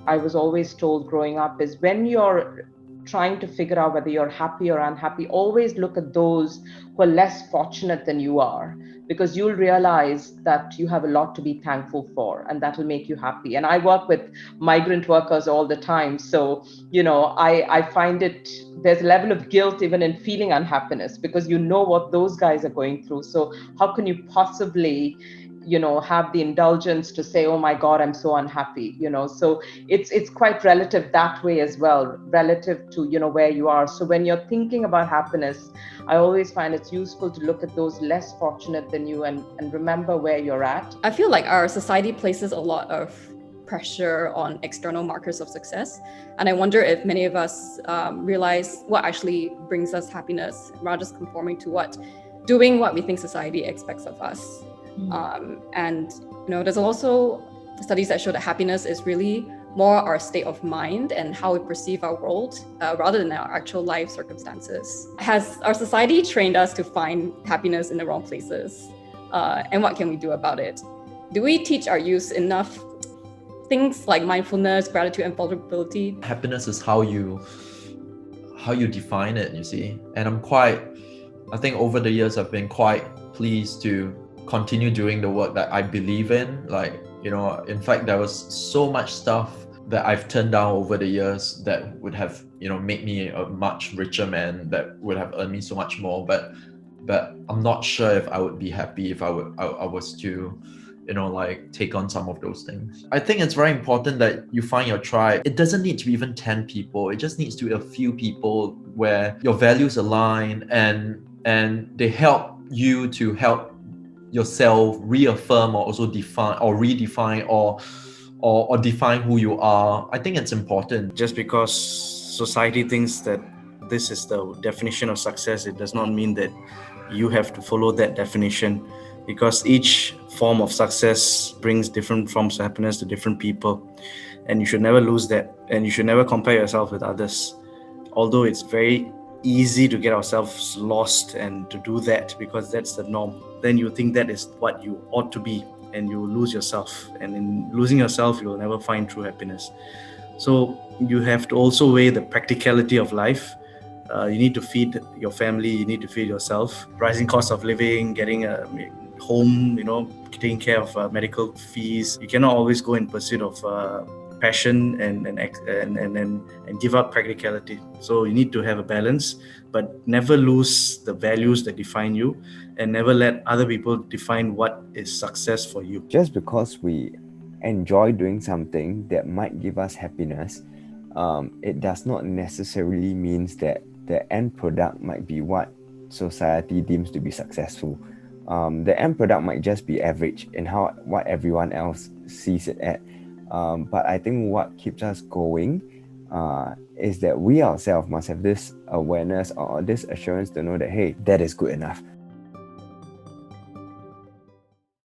I was always told growing up is when you're trying to figure out whether you're happy or unhappy, always look at those who are less fortunate than you are, because you'll realize that you have a lot to be thankful for, and that will make you happy. And I work with migrant workers all the time. So, I find there's a level of guilt even in feeling unhappiness, because you know what those guys are going through. So how can you possibly have the indulgence to say, oh my god, I'm so unhappy. So it's quite relative that way as well, relative to where you are. So when you're thinking about happiness, I always find it's useful to look at those less fortunate than you, and remember where you're at. I feel like our society places a lot of pressure on external markers of success, and I wonder if many of us realize what actually brings us happiness, rather just conforming to doing what we think society expects of us. And there's also studies that show that happiness is really more our state of mind and how we perceive our world, rather than our actual life circumstances. Has our society trained us to find happiness in the wrong places? And what can we do about it? Do we teach our youth enough things like mindfulness, gratitude, and vulnerability? Happiness is how you define it, you see. And I think over the years I've been quite pleased to continue doing the work that I believe in. Like, in fact, there was so much stuff that I've turned down over the years that would have, made me a much richer man, that would have earned me so much more. But I'm not sure if I would be happy if I was to, take on some of those things. I think it's very important that you find your tribe. It doesn't need to be even 10 people. It just needs to be a few people where your values align and they help you to help yourself reaffirm or also define or redefine or define who you are. I think it's important. Just because society thinks that this is the definition of success, it does not mean that you have to follow that definition, because each form of success brings different forms of happiness to different people, and you should never lose that, and you should never compare yourself with others. Although it's very easy to get ourselves lost and to do that because that's the norm, then you think that is what you ought to be, and you will lose yourself, and in losing yourself you will never find true happiness. So you have to also weigh the practicality of life. You need to feed your family, you need to feed yourself. Rising cost of living, getting a home, taking care of medical fees. You cannot always go in pursuit of passion and give up practicality. So you need to have a balance, but never lose the values that define you, and never let other people define what is success for you. Just because we enjoy doing something that might give us happiness, it does not necessarily means that the end product might be what society deems to be successful. The end product might just be average in what everyone else sees it at. But I think what keeps us going is that we ourselves must have this awareness or this assurance to know that, hey, that is good enough.